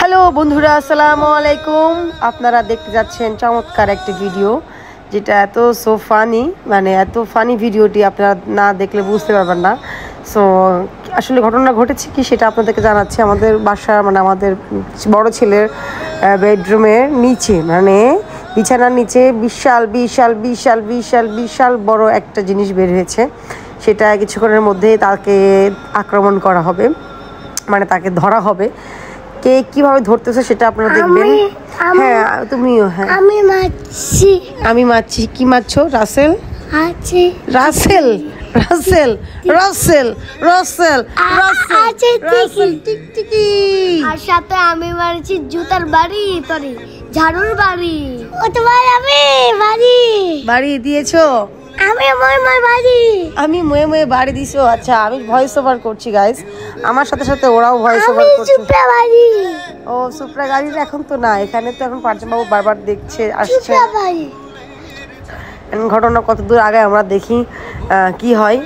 Hello বন্ধুরা, আসসালামু আলাইকুম। আপনারা দেখতে যাচ্ছেন চমৎকার একটি ভিডিও, যেটা এত ফানি, মানে এত ফানি ভিডিওটি আপনারা না দেখলে বুঝতে পারবেন না। সো আসলে ঘটনা ঘটেছে কি সেটা আপনাদেরকে জানাচ্ছি। আমাদের বাসা, মানে আমাদের বড় ছেলের বেডরুমের নিচে, মানে বিছানার নিচে বিশাল বিশাল বিশাল বিশাল বিশাল বড় একটা জিনিস বের হয়েছে। সেটা কিছুক্ষণের মধ্যে তাকে আক্রমণ করা হবে, মানে তাকে ধরা হবে। কে কিভাবে ধরতেছে সেটা আপনারা দেখবেন। হ্যাঁ, তুমিও। হ্যাঁ, আমি মারছি। কি মারছো? রাসেল রাসেল রাসেল রাসেল রাসেল রাসেল টিকটিকি। আর সাথে আমি মারছি জুতার বাড়ি, সরি ঝাড়ুর বাড়ি। ও তোমার আমি বাড়ি দিয়েছো? আমি ময়ে ময়ে বাড়ি দিছো। আচ্ছা, আমি ভয়েস ওভার করছি গাইস, আমার সাথে সাথে ওরাও ভয়েস ওভার করছে। ও সুপ্রা গাড়ি এখন তো না, এখানে তো এখন পারজাম বাবু বারবার দেখছে, আসছে। ঘটনা কত দূর আগে আমরা দেখি কি হয়।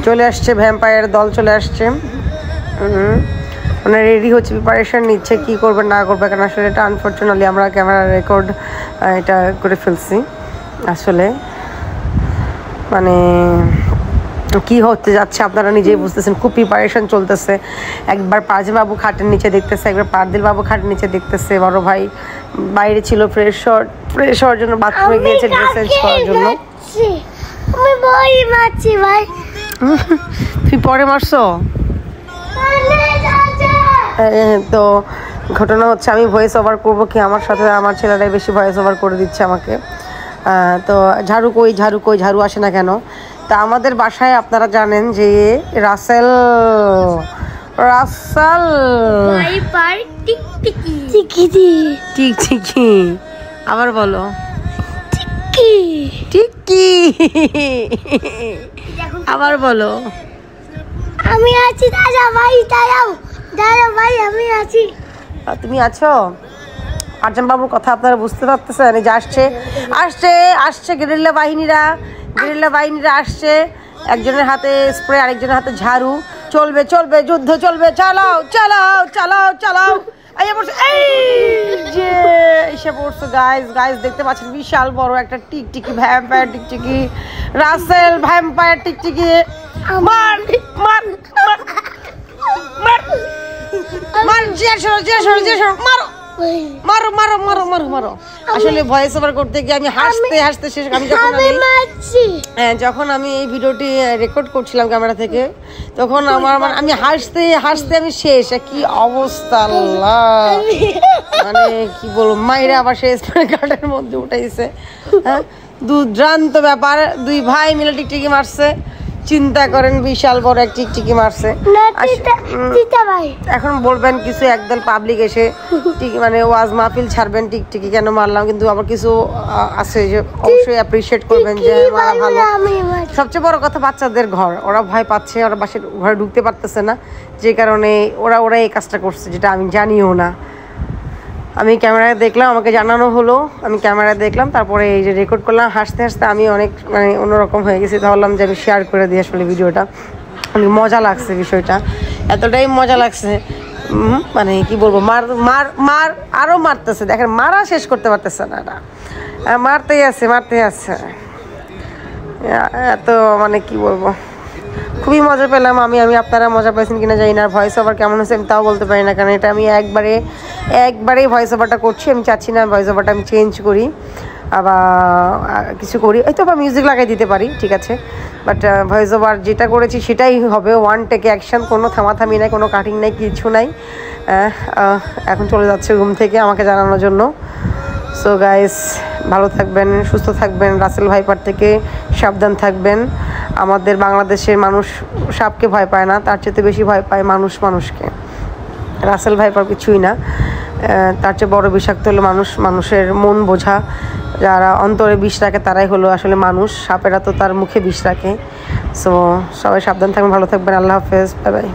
চলে আসছে ভ্যাম্পায়ার দল চলে আসছে। মানে রেডি হচ্ছে, প্রিপারেশন নিচ্ছে কি করবে না করবে। কারণ আসলে এটা আনফর্চুনেটলি আমরা ক্যামেরা রেকর্ড এটা করে ফেলছি। আসলে মানে কি হতে যাচ্ছে আপনারা নিজেই বুঝতেছেন, খুব প্রিপারেশন চলতেছে। একবার পারজাম বাবু খাটের নিচে দেখতেছে, একবার পারদিল বাবু খাটের নিচে দেখতেছে। বড় ভাই বাইরে ছিল ফ্রেশ হওয়ার জন্য, বাথরুমে গিয়েছে ড্রেস চেঞ্জ করার জন্য। তুই পরে মারছো? তো ঘটনা হচ্ছে আমি ভয়েস ওভার করবো কি, আমার সাথে আমার ছেলেরাই বেশি ভয়েস ওভার করে দিচ্ছে আমাকে। তো ঝাড়ু কই ঝাড়ু আসে না কেন? তা আমাদের বাসায় আপনারা জানেন যে রাসেল টিকটিকি। আবার বলো টিকি। আবার বলো আমি আছি। দাদা ভাই আমি আছি। তুমি আছো? পারজাম বাবুর কথা আপনারা বুঝতে পারতেছেন। এই যে আসছে গেরিল্লা বাহিনীরা আসছে। একজনের হাতে স্প্রে, আরেকজনের হাতে ঝাড়ু। চলবে যুদ্ধ চলবে। চালাও। এসে পড়ছে গাইস দেখতে পাচ্ছেন বিশাল বড় একটা টিকটিকি, ভ্যাম্পায়ার টিকটিকি, রাসেল ভ্যাম্পায়ার টিকটিকি। মার মারো। আসলে ভয়েস ওভার করতে গিয়ে আমি হাসতে শেষ। যখন আমি এই ভিডিওটি রেকর্ড করছিলাম ক্যামেরা থেকে, তখন আমি হাসতে আমি শেষ। কি অবস্থা আল্লাহ, মানে কি বলবো, মাইরা আবার শেষ কার্ডের মধ্যে উঠাইছে। হ্যাঁ, দুর্দান্ত ব্যাপার। দুই ভাই মিলে টিকটিকি মারছে। চিন্তা করেন, বিশাল বড় এক টিকটিকি মারছে। এখন বলবেন কিছু একদল পাবলিক এসে মানে ওয়াজ মাহফিল ছাড়বেন, টিকটিকি কেন মারলাম, কিন্তু আবার কিছু আছে যে অবশ্যই অ্যাপ্রিসিয়েট করবেন যে মারা ভালো। সবচেয়ে বড় কথা, বাচ্চাদের ঘর, ওরা ভয় পাচ্ছে, ওরা বাসার ঘরে ঢুকতে পারতেছে না, যে কারণে ওরা এই কাজটা করছে, যেটা আমি জানিও না। আমি ক্যামেরায় দেখলাম, আমাকে জানানো হলো, আমি ক্যামেরায় দেখলাম, তারপরে এই যে রেকর্ড করলাম। হাসতে আমি অনেক মানে অন্যরকম হয়ে গেছি। ভাবলাম যে আমি শেয়ার করে দিই আসলে ভিডিওটা। অনেক মজা লাগছে বিষয়টা, এতটাই মজা লাগছে, মানে কি বলবো, মার আরও মারতেছে। দেখেন, মারা শেষ করতে পারতেছে না, এটা মারতেই আছে। এত মানে কি বলবো, খুবই মজা পেলাম আমি। আপনারা মজা পেয়েছেন কিনা জানি না। আর ভয়েস ওভার কেমন হয়েছে আমি তাও বলতে পারি না, কারণ এটা আমি একবারেই ভয়েস ওভারটা করছি। আমি চাচ্ছি না ভয়েস ওভারটা আমি চেঞ্জ করি, আবার কিছু করি, হয়তো বা মিউজিক লাগাই দিতে পারি, ঠিক আছে। বাট ভয়েস ওভার যেটা করেছি সেটাই হবে, ওয়ান টেক অ্যাকশন, কোনো থামাথামি নাই, কোনো কাটিং নাই, কিছু নাই। এখন চলে যাচ্ছে রুম থেকে আমাকে জানানোর জন্য। সো গাইস, ভালো থাকবেন, সুস্থ থাকবেন, রাসেল ভাইপার থেকে সাবধান থাকবেন। আমাদের বাংলাদেশের মানুষ সাপকে ভয় পায় না, তার চেয়ে বেশি ভয় পায় মানুষকে। রাসেল ভাইপার কিছুই না, তার চেয়ে বড় বিষাক্ত হলো মানুষের মন বোঝা। যারা অন্তরে বিষ রাখে তারাই হলো আসলে মানুষ, সাপেরা তো তার মুখে বিষ রাখে। সো সবাই সাবধান থাকবেন, ভালো থাকবেন, আল্লাহ হাফেজ, বাই বাই।